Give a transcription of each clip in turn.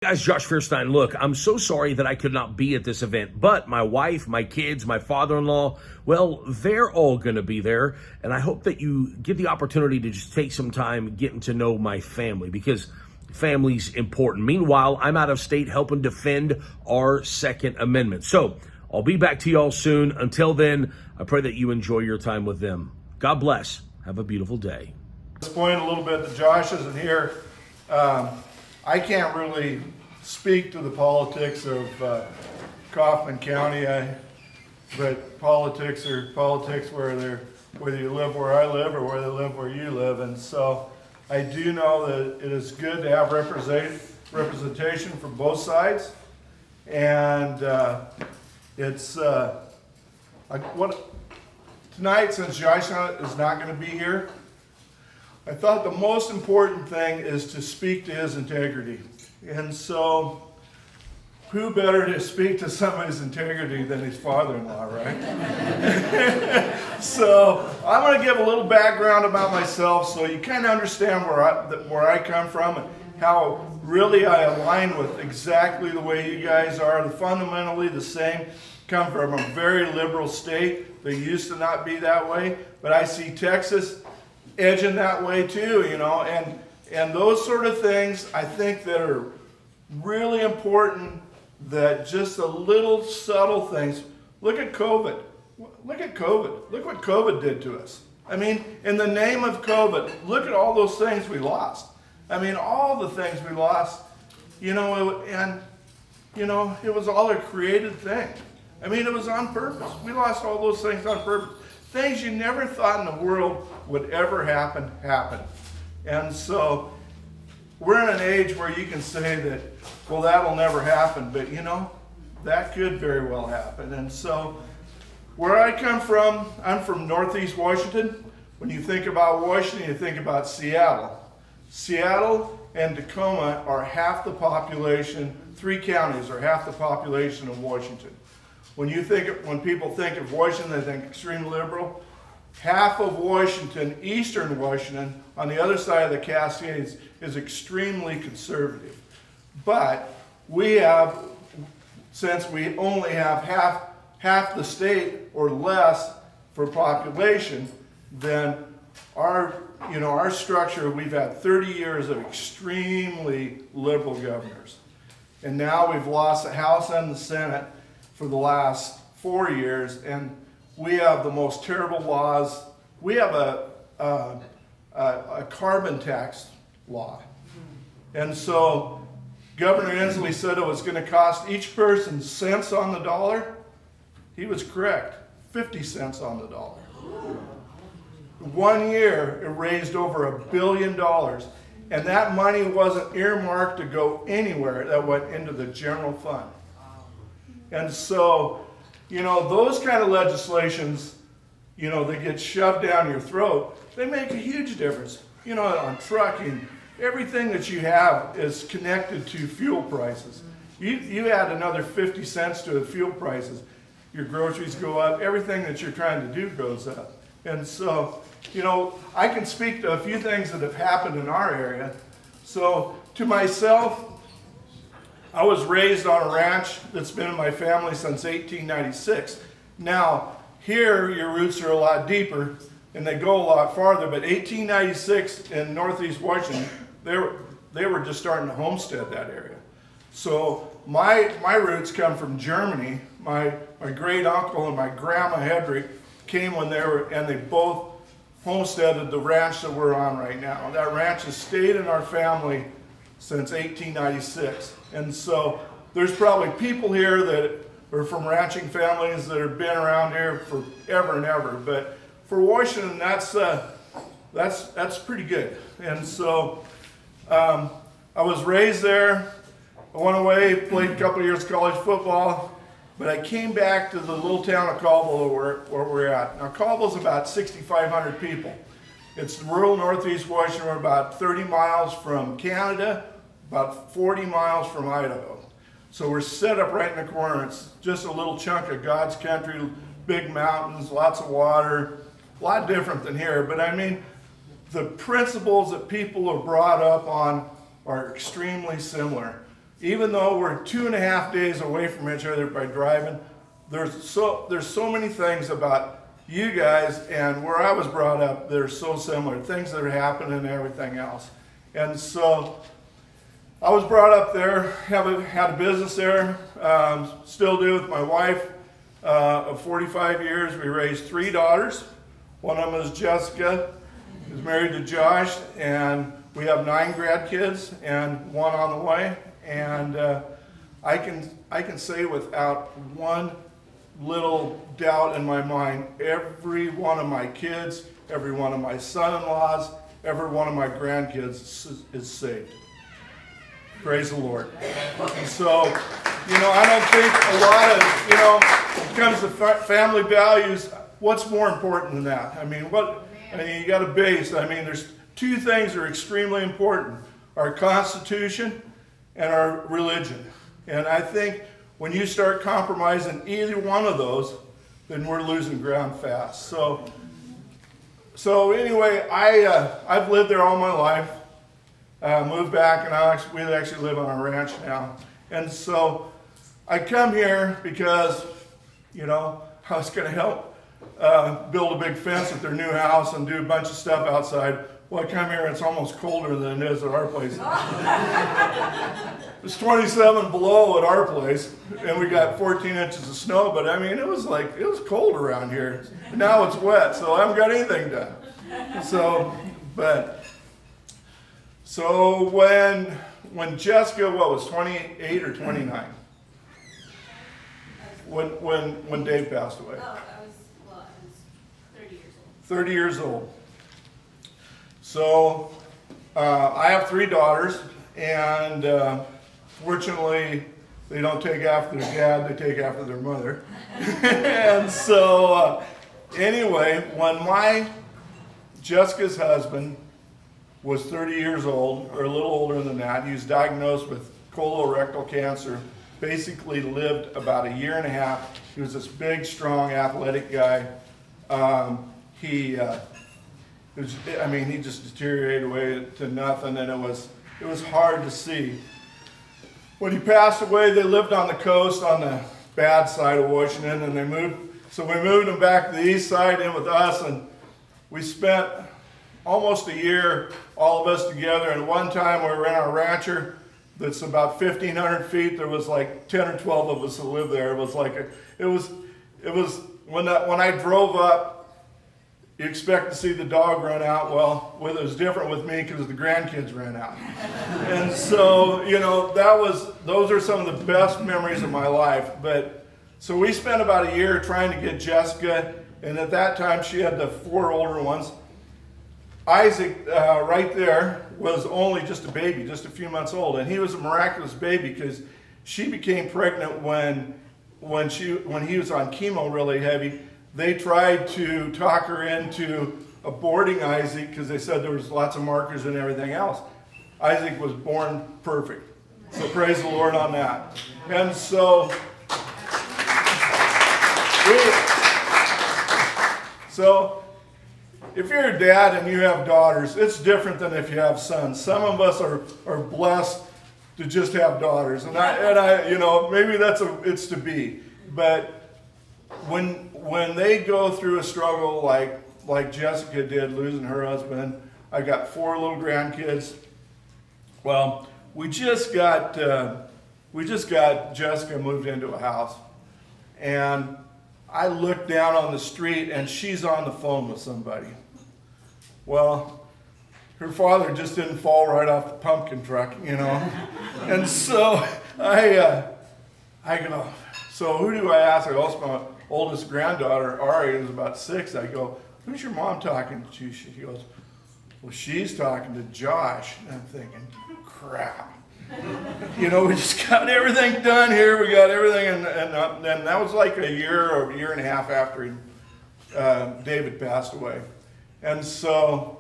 Guys, Josh Feuerstein, look, I'm so sorry that I could not be at this event, but my wife, my kids, my father-in-law, well, they're all going to be there, and I hope that you get the opportunity to just take some time getting to know my family, because family's important. Meanwhile, I'm out of state helping defend our Second Amendment. So I'll be back to y'all soon. Until then, I pray that you enjoy your time with them. God bless. Have a beautiful day. Disappointed a little bit that Josh isn't here. I can't really speak to the politics of Kaufman County, but politics are politics whether you live where I live or whether you live where you live. And so I do know that it is good to have representation from both sides. And tonight, since Josh is not going to be here, I thought the most important thing is to speak to his integrity. And so, who better to speak to somebody's integrity than his father-in-law, right? So, I'm going to give a little background about myself so you kind of understand where I come from and how really I align with exactly the way you guys are. They're fundamentally the same. Come from a very liberal state. They used to not be that way, but I see Texas edging that way too, and those sort of things I think that are really important, that just the little subtle things. Look at COVID. Look at COVID. Look what COVID did to us. I mean, in the name of COVID, look at all those things we lost. I mean, all the things we lost, it was all a created thing. I mean, it was on purpose. We lost all those things on purpose. Things you never thought in the world would ever happen. And so we're in an age where you can say that, well, that'll never happen, but that could very well happen. And so where I come from, I'm from Northeast Washington. When you think about Washington, you think about Seattle. Seattle and Tacoma are half the population, 3 counties are half the population of Washington. When people think of Washington, they think extreme liberal. Half of Washington, eastern Washington, on the other side of the Cascades, is extremely conservative. But since we only have half the state or less for population, then our structure, we've had 30 years of extremely liberal governors. And now we've lost the House and the Senate for the last 4 years, and we have the most terrible laws. We have a carbon tax law. And so Governor Inslee said it was going to cost each person cents on the dollar. He was correct, 50 cents on the dollar. 1 year, it raised over $1 billion. And that money wasn't earmarked to go anywhere. That went into the general fund. And so, those kind of legislations, they get shoved down your throat. They make a huge difference. On trucking, everything that you have is connected to fuel prices. You add another 50 cents to the fuel prices, your groceries go up, everything that you're trying to do goes up. And so, I can speak to a few things that have happened in our area. So, to myself, I was raised on a ranch that's been in my family since 1896. Now, here your roots are a lot deeper and they go a lot farther, but 1896 in Northeast Washington, they were just starting to homestead that area. So my roots come from Germany. My great uncle and my grandma Hedrick came when they both homesteaded the ranch that we're on right now. That ranch has stayed in our family since 1896. And so there's probably people here that are from ranching families that have been around here forever and ever. But for Washington, that's pretty good. And so I was raised there. I went away, played a couple of years of college football, but I came back to the little town of Colville where we're at. Now Colville's about 6,500 people. It's rural Northeast Washington. We're about 30 miles from Canada, about 40 miles from Idaho. So we're set up right in the corner. It's just a little chunk of God's country, big mountains, lots of water, a lot different than here. But I mean, the principles that people are brought up on are extremely similar. even though we're 2.5 days away from each other by driving, there's so many things about you guys and where I was brought up that are so similar, things that are happening and everything else. And so I was brought up there, had a business there, still do with my wife of 45 years. We raised 3 daughters. One of them is Jessica, who's married to Josh, and we have 9 grandkids and 1 on the way. And I can say without one little doubt in my mind, every one of my kids, every one of my son-in-laws, every one of my grandkids is saved. Praise the Lord. And so, I don't think a lot of, when it comes to family values, what's more important than that? You got a base. There's 2 things that are extremely important: our Constitution and our religion. And I think when you start compromising either one of those, then we're losing ground fast. So anyway, I've lived there all my life. Moved back, and we actually live on a ranch now. And so I come here because, I was going to help build a big fence at their new house and do a bunch of stuff outside. Well, I come here and it's almost colder than it is at our place. It's 27 below at our place, and we got 14 inches of snow, but it was cold around here. Now it's wet, so I haven't got anything done. So when Jessica, was 28 or 29? When Dave passed away? I was 30 years old. 30 years old. So I have 3 daughters, and fortunately they don't take after their dad, they take after their mother. And so anyway, when Jessica's husband was 30 years old, or a little older than that, he was diagnosed with colorectal cancer, basically lived about 1.5 years. He was this big, strong, athletic guy. He just deteriorated away to nothing, and it was hard to see. When he passed away, they lived on the coast, on the bad side of Washington, and we moved him back to the east side in with us, and we spent almost a year, all of us together. And one time we were in our rancher that's about 1,500 feet. There was like 10 or 12 of us that lived there. It was when I drove up, you expect to see the dog run out. Well, it was different with me because the grandkids ran out. And so, those are some of the best memories of my life. So we spent about a year trying to get Jessica, and at that time she had the 4 older ones. Isaac, right there, was only just a baby, just a few months old, and he was a miraculous baby because she became pregnant when he was on chemo really heavy. They tried to talk her into aborting Isaac because they said there was lots of markers and everything else. Isaac was born perfect, so praise the Lord on that. And so if you're a dad and you have daughters, it's different than if you have sons. Some of us are blessed to just have daughters, and maybe it's to be. But when they go through a struggle like Jessica did, losing her husband, I got 4 little grandkids. Well, we just got Jessica moved into a house, and I looked down on the street and she's on the phone with somebody. Well, her father just didn't fall right off the pumpkin truck, And so I go, so who do I ask? I asked my oldest granddaughter, Ari, who's about 6. I go, who's your mom talking to? She goes, well, she's talking to Josh. And I'm thinking, crap. We just got everything done here. We got everything, and that was like a year or 1.5 years after David passed away. And so,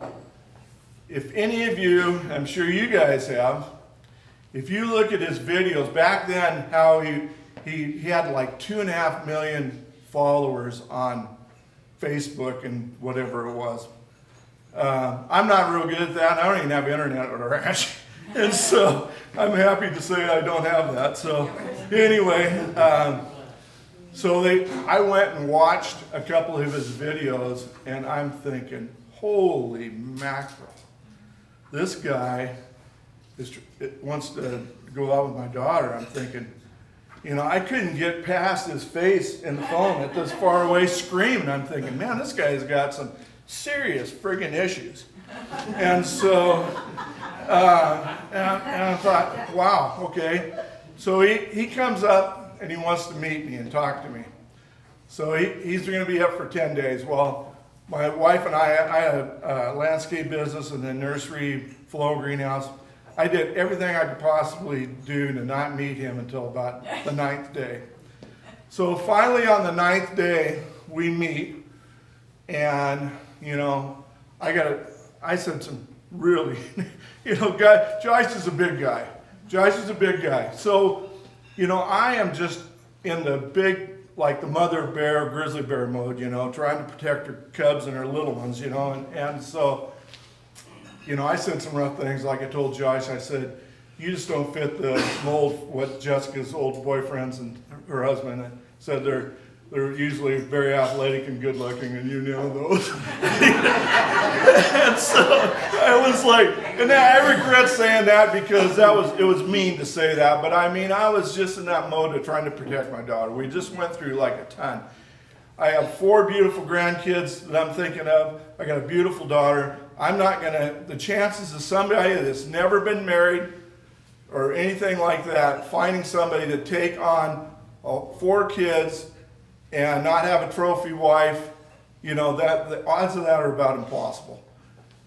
if any of you, I'm sure you guys have, if you look at his videos back then, how he had like 2.5 million followers on Facebook and whatever it was. I'm not real good at that. I don't even have internet at our ranch. And so I'm happy to say I don't have that. So anyway, I went and watched a couple of his videos, and I'm thinking, holy mackerel, this guy wants to go out with my daughter. I'm thinking, I couldn't get past his face in the phone at this far away screaming. I'm thinking, man, this guy's got some serious friggin' issues. And so, and I thought, wow, okay. So he comes up and he wants to meet me and talk to me. So he's going to be up for 10 days. Well, my wife and I had a landscape business and a nursery flow greenhouse. I did everything I could possibly do to not meet him until about the 9th day. So finally on the 9th day, we meet, and, I said some really, Josh is a big guy. Josh is a big guy. So, I am just in the big, like the mother bear, grizzly bear mode, trying to protect her cubs and her little ones, and so, I said some rough things. Like I told Josh, I said, you just don't fit the mold what Jessica's old boyfriends and her husband said. They're usually very athletic and good looking, and you know those. And so I was like, and I regret saying that because it was mean to say that. But I mean, I was just in that mode of trying to protect my daughter. We just went through like a ton. I have 4 beautiful grandkids that I'm thinking of. I got a beautiful daughter. I'm not the chances of somebody that's never been married or anything like that, finding somebody to take on 4 kids and not have a trophy wife, that the odds of that are about impossible.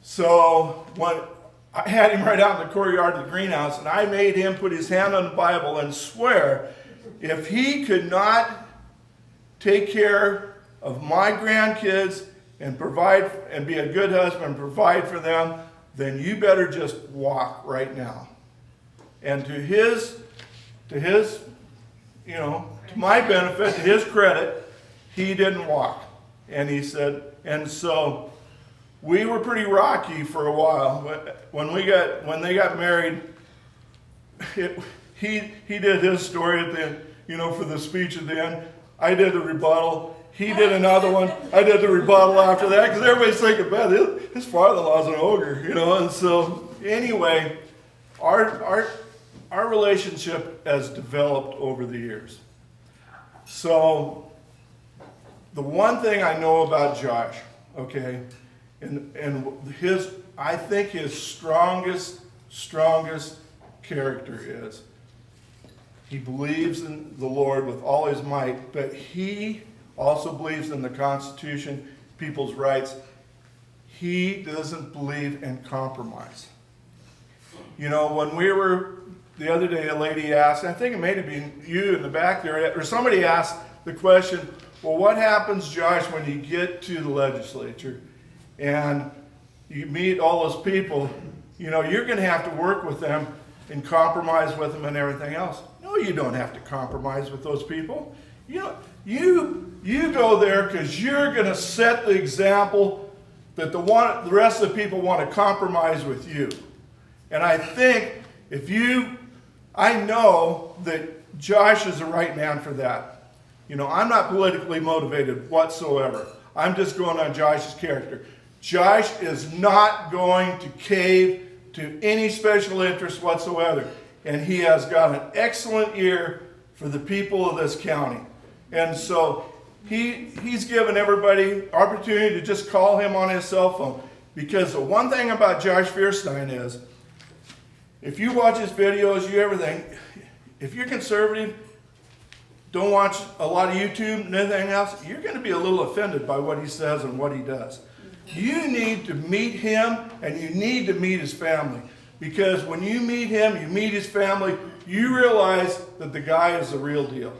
So when I had him right out in the courtyard of the greenhouse, and I made him put his hand on the Bible and swear if he could not take care of my grandkids and provide and be a good husband and provide for them, then you better just walk right now. And to my benefit, to his credit, he didn't walk. And he said, and so we were pretty rocky for a while. When they got married, he did his story at the end, for the speech at the end. I did the rebuttal. He did another one. I did the rebuttal after that because everybody's thinking, man, his father-in-law's an ogre, And so anyway, our relationship has developed over the years. So the one thing I know about Josh, okay, and I think his strongest character is he believes in the Lord with all his might, but he also believes in the Constitution, people's rights. He doesn't believe in compromise. When we were, the other day, a lady asked, I think it may have been you in the back there, or somebody asked the question, well, what happens, Josh, when you get to the legislature and you meet all those people, you're going to have to work with them and compromise with them and everything else. No, you don't have to compromise with those people. You go there because you're going to set the example that the rest of the people want to compromise with you. And I think I know that Josh is the right man for that. I'm not politically motivated whatsoever. I'm just going on Josh's character. Josh is not going to cave to any special interest whatsoever. And he has got an excellent ear for the people of this county. And so he's given everybody opportunity to just call him on his cell phone. Because the one thing about Josh Feuerstein is, if you watch his videos, everything, if you're conservative, don't watch a lot of YouTube and anything else, you're going to be a little offended by what he says and what he does. You need to meet him, and you need to meet his family. Because when you meet him, you meet his family, you realize that the guy is the real deal.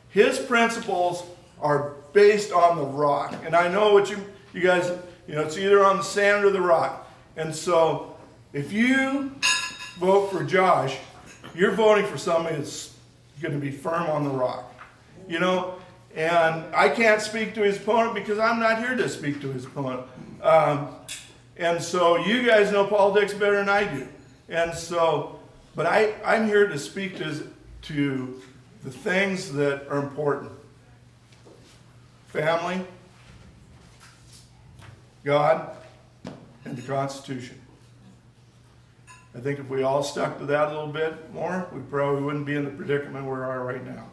His principles are based on the rock. And I know what you guys, it's either on the sand or the rock. And so if you vote for Josh, you're voting for somebody that's going to be firm on the rock. And I can't speak to his opponent because I'm not here to speak to his opponent. And so you guys know politics better than I do. And so, but I'm here to speak to the things that are important. Family, God, and the Constitution. I think if we all stuck to that a little bit more, we probably wouldn't be in the predicament we are right now.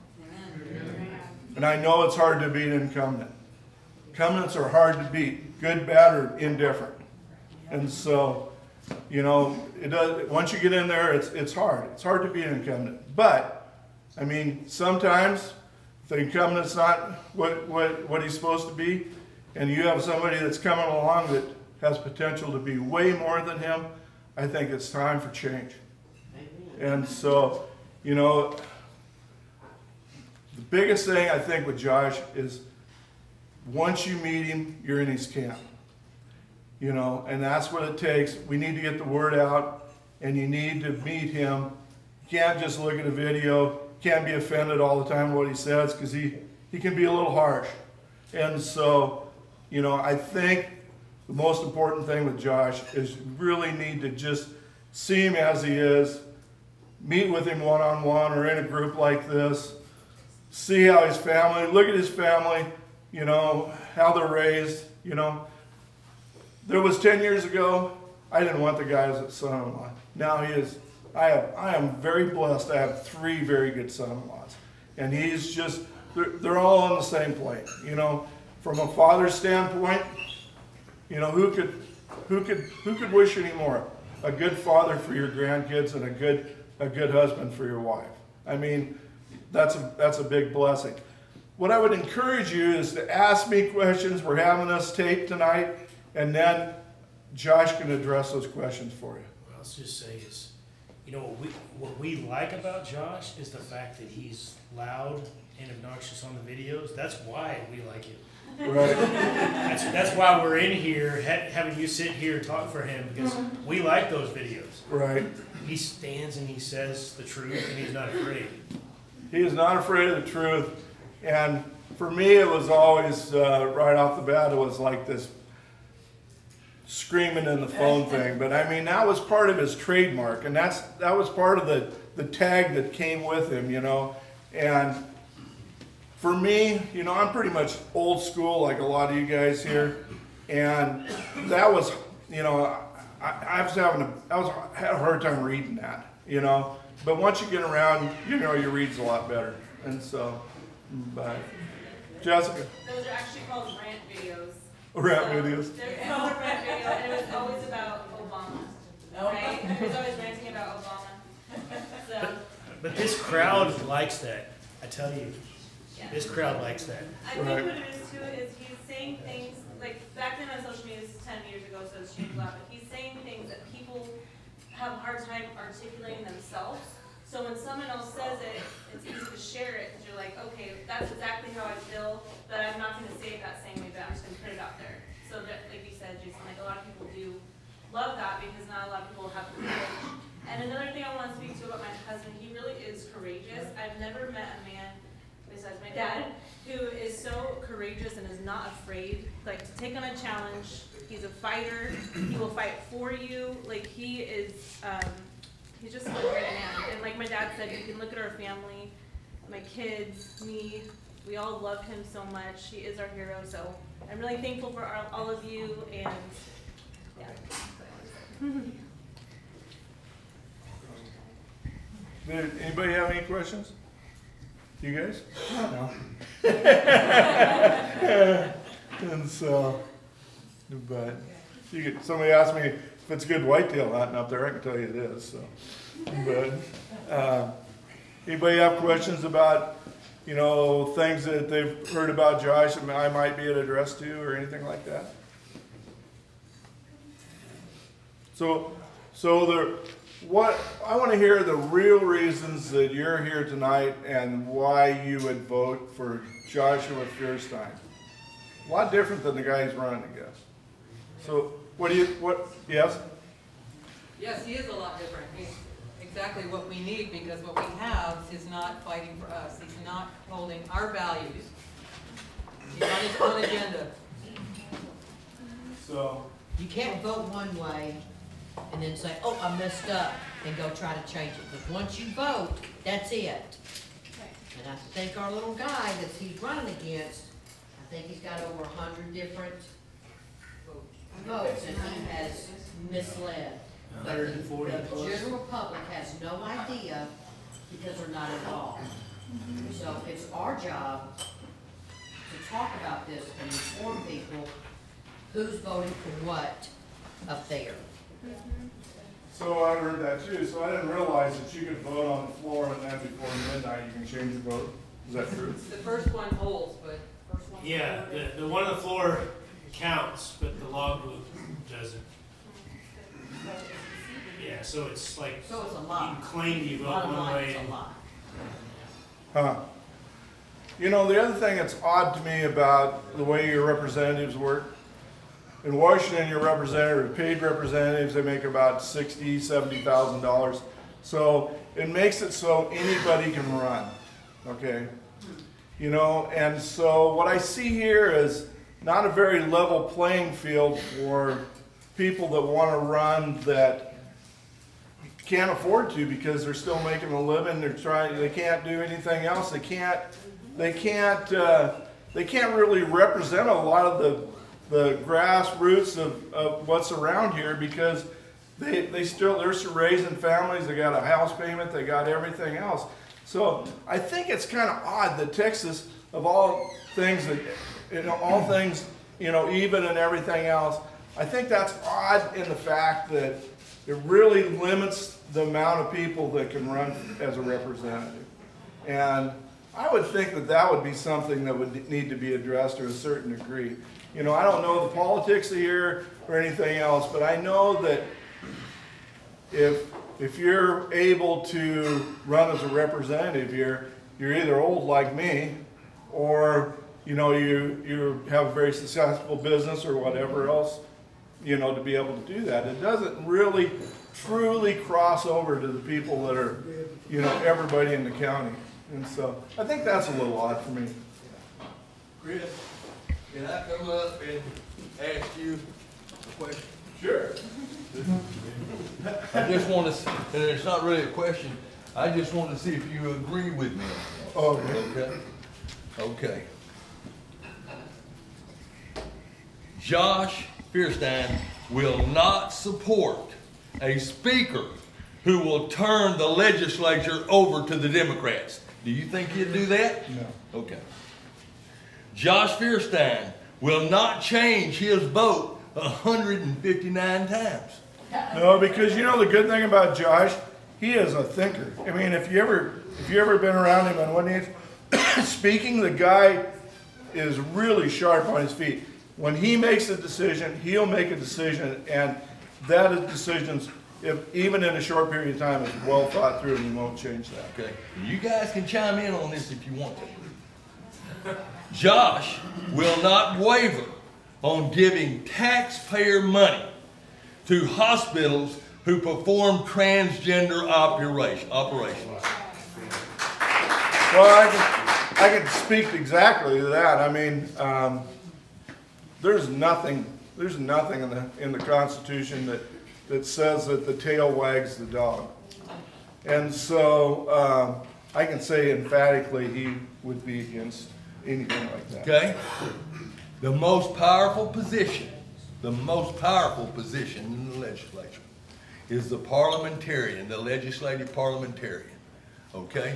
And I know it's hard to beat an incumbent. Incumbents are hard to beat, good, bad, or indifferent. And so, you know, it does. Once you get in there, it's hard. It's hard to beat an incumbent. But I mean, sometimes if the incumbent's not what he's supposed to be, and you have somebody that's coming along that has potential to be way more than him, I think it's time for change. And so, you know, the biggest thing I think with Josh is once you meet him, you're in his camp. You know, and that's what it takes. We need to get the word out, and you need to meet him. You can't just look at a video, can't be offended all the time what he says, because he can be a little harsh. And so, you know, I think the most important thing with Josh is you really need to just see him as he is, meet with him one-on-one or in a group like this, see how his family, look at his family, you know, how they're raised, you know. There was 10 years ago, I didn't want the guy as a son-in-law. Now he is, I am very blessed. I have 3 very good son-in-laws. And he's just, they're all on the same plane, you know. From a father's standpoint, you know, who could wish any more? A good father for your grandkids and a good husband for your wife. I mean, that's a big blessing. What I would encourage you is to ask me questions. We're having us taped tonight, and then Josh can address those questions for you. Well, let's just say is, you know, what we like about Josh is the fact that he's loud and obnoxious on the videos. That's why we like him. Right. That's why we're in here having you sit here and talk for him, because we like those videos. Right. He stands and he says the truth, and he's not afraid. He is not afraid of the truth. And for me, it was always, right off the bat, it was like this screaming in the phone thing. But I mean, that was part of his trademark, and that was part of the tag that came with him, you know. And for me, you know, I'm pretty much old school like a lot of you guys here. And that was, you know, I had a hard time reading that, you know. But once you get around, you know, you read a lot better. And so, but Jessica. Those are actually called rant videos. Rant videos. They're called a rant video, and it was always about Obama, right? He was always ranting about Obama. So, But this crowd likes that. I tell you, yeah. this crowd likes that. I think what it is too is he's saying things, like back then on social media, this is 10 years ago, so it's changed a lot, but he's saying things that people have a hard time articulating themselves. So when someone else says it, it's easy to share it, because you're like, okay, that's exactly how I feel, but I'm not going to say it that same way, but I'm just going to put it out there. So that, like you said, Jason, like a lot of people do love that, because not a lot of people have the courage. And another thing I want to speak to about my husband, he really is courageous. I've never met a man, besides my dad, who is so courageous and is not afraid, like, to take on a challenge. He's a fighter. He will fight for you. Like, he is, he's just a great man. And like my dad said, you can look at our family, my kids, me, we all love him so much. He is our hero. So I'm really thankful for all of you, and yeah. Did anybody have any questions? You guys? No. And so, but somebody asked me if it's good whitetail hunting up there. I can tell you it is. So, but anybody have questions about, you know, things that they've heard about Josh and I might be at address to or anything like that? What I want to hear the real reasons that you're here tonight and why you would vote for Joshua Feuerstein. A lot different than the guy who's running, I guess. So yes? Yes, he is a lot different. He's exactly what we need, because what we have is not fighting for us. He's not holding our values. He's on his own agenda. So, You can't vote one way and then say, oh, I messed up, and go try to change it. Because once you vote, that's it. And I think our little guy that he's running against, I think he's got over 100 different votes, and he has misled. But 140 the plus. general public has no idea because they're not involved. So it's our job to talk about this and inform people who's voting for what up there. So I heard that too, so I didn't realize that you could vote on the floor and then before midnight you can change your vote. Is that true? The first one holds, but Yeah, the one on the floor counts, but the logbook doesn't. Yeah, so it's like, So it's a you lot. can claim you vote Bottom one line, way. it's a lot. Huh. You know, the other thing that's odd to me about the way your representatives work, in Washington, your representative, paid representatives, they make about $60,000, $70,000. So it makes it so anybody can run, okay? You know, and so what I see here is not a very level playing field for people that want to run that can't afford to because they're still making a living. They can't do anything else. They can't really represent a lot of the grassroots of what's around here because they're raising families. They got a house payment. They got everything else. So I think it's kind of odd that Texas, of all things, even and everything else, I think that's odd in the fact that it really limits the amount of people that can run as a representative. And I would think that would be something that would need to be addressed to a certain degree. You know, I don't know the politics of here or anything else, but I know that if you're able to run as a representative here, you're either old like me, or you have a very successful business or whatever else, to be able to do that. It doesn't really truly cross over to the people that are, everybody in the county. And so I think that's a little odd for me. Chris, can I come up and ask you a question? Sure. I just want to, and it's not really a question, I just want to see if you agree with me. Okay. Okay. Josh Feuerstein will not support a speaker who will turn the legislature over to the Democrats. Do you think he'd do that? No. Okay. Josh Feuerstein will not change his vote 159 times. No, because the good thing about Josh, he is a thinker. I mean, if you ever been around him and when he's speaking, the guy is really sharp on his feet. When he makes a decision, he'll make a decision, and that is decisions, even in a short period of time, is well thought through, and he won't change that. Okay. You guys can chime in on this if you want to. Josh will not waver on giving taxpayer money to hospitals who perform transgender operations. Well, I can speak exactly to that. I mean, there's nothing in the Constitution that says that the tail wags the dog. And so I can say emphatically he would be against anything like that. Okay? The most powerful position in the legislature is the parliamentarian, the legislative parliamentarian. Okay?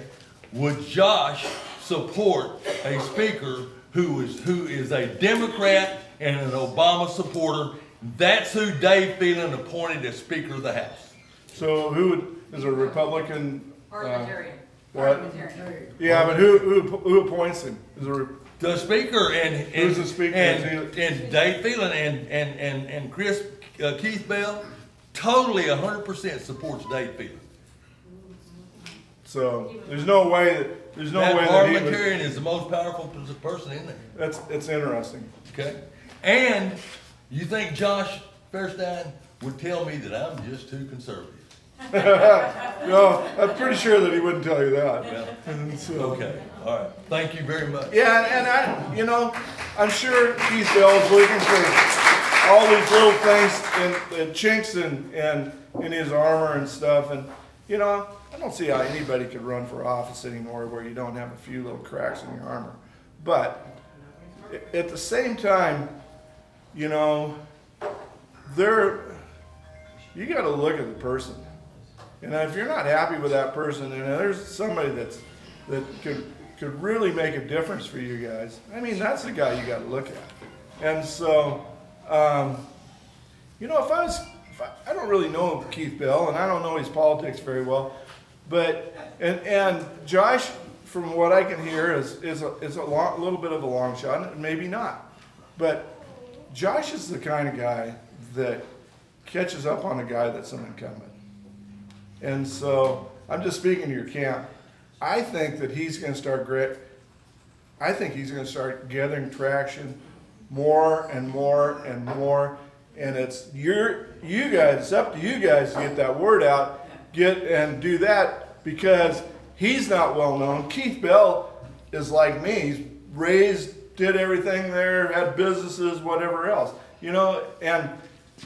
Would Josh support a speaker who is a Democrat and an Obama supporter? That's who Dave Phelan appointed as Speaker of the House. So who is a Republican? parliamentarian. What? Parliamentarian. Yeah, but who appoints him? Is there? The Speaker and Who's the Speaker? and Dave Phelan and Chris Keith Bell totally 100% supports Dave Phelan. So there's no way that That he would. parliamentarian is the most powerful person in there. It's interesting. Okay? And you think Josh Feuerstein would tell me that I'm just too conservative? No, I'm pretty sure that he wouldn't tell you that. Yeah. And so, Okay. All right. Thank you very much. Yeah, and I'm sure Keith Bell's looking for all these little things and chinks in his armor and stuff. And, you know, I don't see how anybody could run for office anymore where you don't have a few little cracks in your armor. But at the same time, you know, you got to look at the person. And if you're not happy with that person, and there's somebody that could really make a difference for you guys, I mean, that's the guy you got to look at. And so, you know, I don't really know Keith Bell, and I don't know his politics very well, but and Josh, from what I can hear, is a little bit of a long shot, maybe not, but Josh is the kind of guy that catches up on a guy that's an incumbent. And so, I'm just speaking to your camp. I think that he's going to start gathering traction more and more and more. And it's it's up to you guys to get that word out, and do that, because he's not well known. Keith Bell is like me. He's raised, did everything there, had businesses, whatever else. You know, and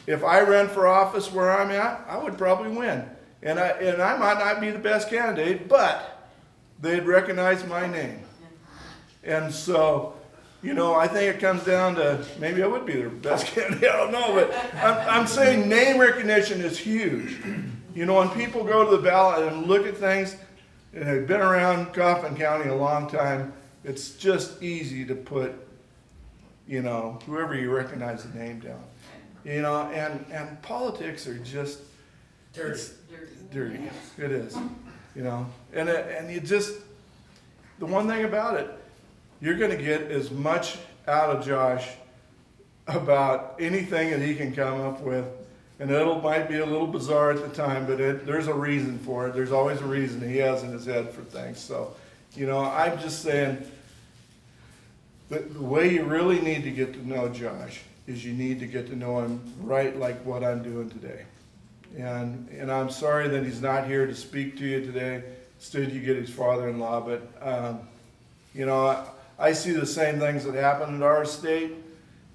if I ran for office where I'm at, I would probably win. And I might not be the best candidate, but they'd recognize my name. And so, you know, I think it comes down to, maybe I would be their best candidate, I don't know, but I'm saying name recognition is huge. You know, when people go to the ballot and look at things, and they've been around Kaufman County a long time, it's just easy to put, you know, whoever you recognize the name down. You know, and politics are just dirty. It is, you know, and you just, the one thing about it, you're going to get as much out of Josh about anything that he can come up with, and might be a little bizarre at the time, but there's a reason for it. There's always a reason he has in his head for things. So, you know, I'm just saying that the way you really need to get to know Josh is you need to get to know him right like what I'm doing today. And I'm sorry that he's not here to speak to you today. Instead, you get his father-in-law. But, you know, I see the same things that happen in our state.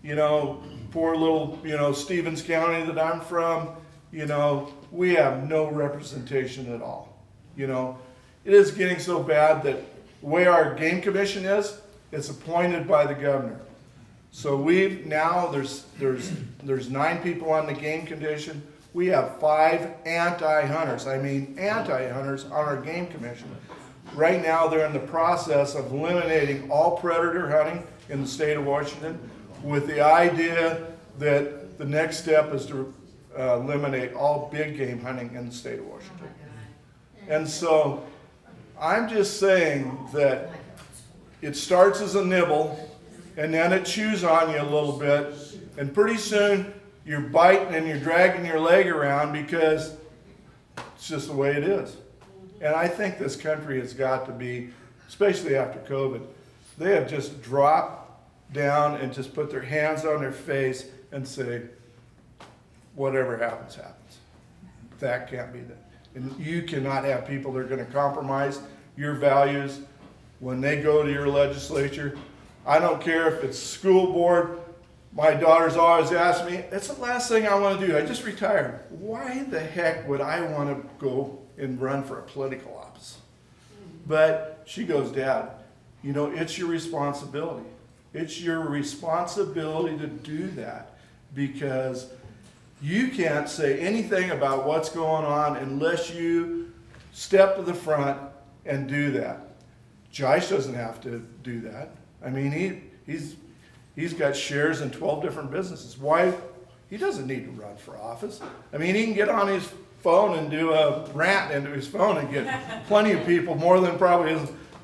You know, poor little, you know, Stevens County that I'm from, you know, we have no representation at all. You know, it is getting so bad that the way our game commission is, it's appointed by the governor. So there's 9 people on the game commission. We have 5 anti-hunters on our game commission. Right now, they're in the process of eliminating all predator hunting in the state of Washington, with the idea that the next step is to eliminate all big game hunting in the state of Washington. And so, I'm just saying that it starts as a nibble, and then it chews on you a little bit, and pretty soon you're biting and you're dragging your leg around because it's just the way it is. And I think this country has got to be, especially after COVID, they have just dropped down and just put their hands on their face and say, whatever happens, happens. That can't be that. And you cannot have people that are going to compromise your values when they go to your legislature. I don't care if it's school board. My daughter's always asked me, that's the last thing I want to do. I just retired. Why the heck would I want to go and run for a political office? But she goes, Dad, you know, it's your responsibility. It's your responsibility to do that, because you can't say anything about what's going on unless you step to the front and do that. Josh doesn't have to do that. I mean, he's got shares in 12 different businesses. Why? He doesn't need to run for office. I mean, he can get on his phone and do a rant into his phone and get plenty of people, more than probably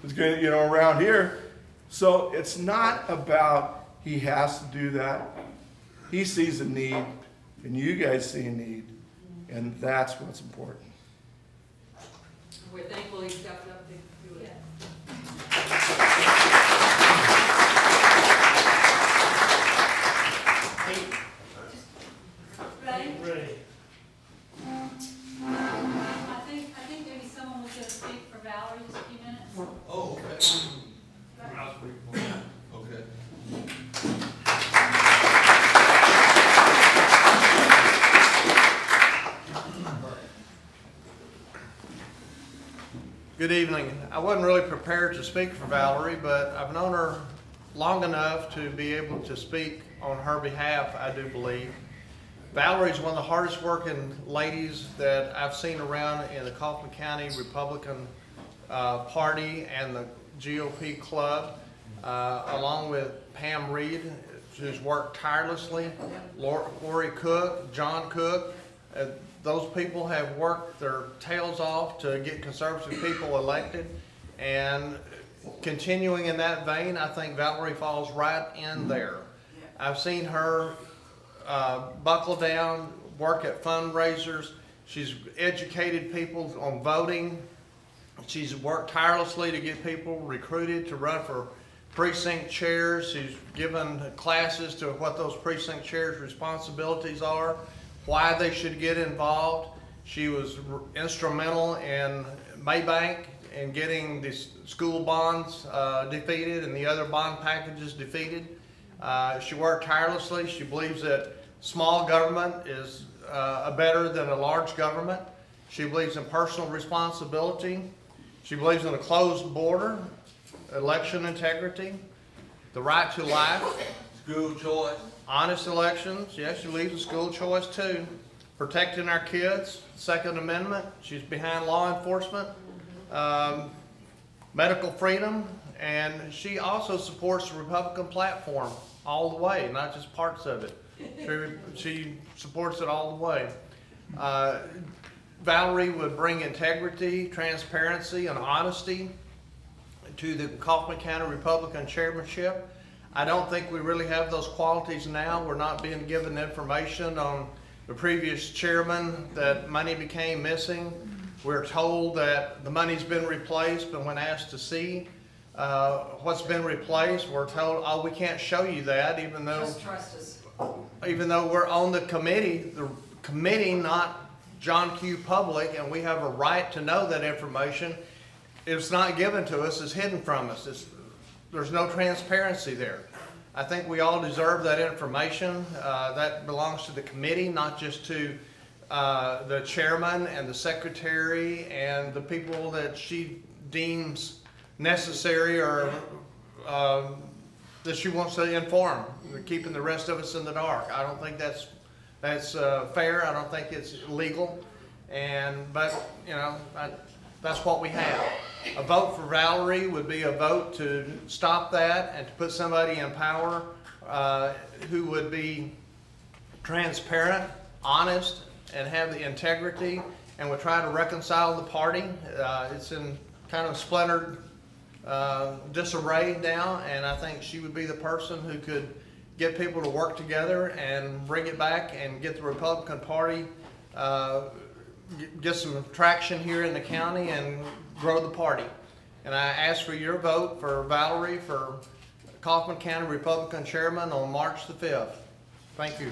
is going, you know, around here. So it's not about he has to do that. He sees a need, and you guys see a need, and that's what's important. We're thankful he stepped up to do it. Ready? Ready. I think maybe someone was gonna speak for Valerie just a few minutes. Oh, okay. Okay. Good evening. I wasn't really prepared to speak for Valerie, but I've known her long enough to be able to speak on her behalf, I do believe. Valerie's one of the hardest working ladies that I've seen around in the Kaufman County Republican Party and the GOP club, along with Pam Reed, who's worked tirelessly, Lori Cook, John Cook. Those people have worked their tails off to get conservative people elected, and continuing in that vein, I think Valerie falls right in there. I've seen her buckle down, work at fundraisers. She's educated people on voting. She's worked tirelessly to get people recruited to run for precinct chairs. She's given classes to what those precinct chairs' responsibilities are, why they should get involved. She was instrumental in Maybank and getting the school bonds defeated and the other bond packages defeated. She worked tirelessly. She believes that small government is better than a large government. She believes in personal responsibility. She believes in a closed border, election integrity, the right to life, School choice. honest elections. Yes, she believes in school choice too. Protecting our kids, Second Amendment. She's behind law enforcement, medical freedom, and she also supports the Republican platform all the way, not just parts of it. She supports it all the way. Valerie would bring integrity, transparency, and honesty to the Kaufman County Republican chairmanship. I don't think we really have those qualities now. We're not being given information on the previous chairman that money became missing. We're told that the money's been replaced, but when asked to see what's been replaced, we're told, oh, we can't show you that, even though Just trust us. even though we're on the committee, not John Q. Public, and we have a right to know that information. It's not given to us, it's hidden from us. There's no transparency there. I think we all deserve that information. That belongs to the committee, not just to the chairman and the secretary and the people that she deems necessary or that she wants to inform, keeping the rest of us in the dark. I don't think that's fair. I don't think it's legal. But you know, that's what we have. A vote for Valerie would be a vote to stop that and to put somebody in power who would be transparent, honest, and have the integrity, and would try to reconcile the party. It's in kind of splintered disarray now, and I think she would be the person who could get people to work together and bring it back and get the Republican Party, get some traction here in the county and grow the party. And I ask for your vote for Valerie for Kaufman County Republican Chairman on March the 5th. Thank you.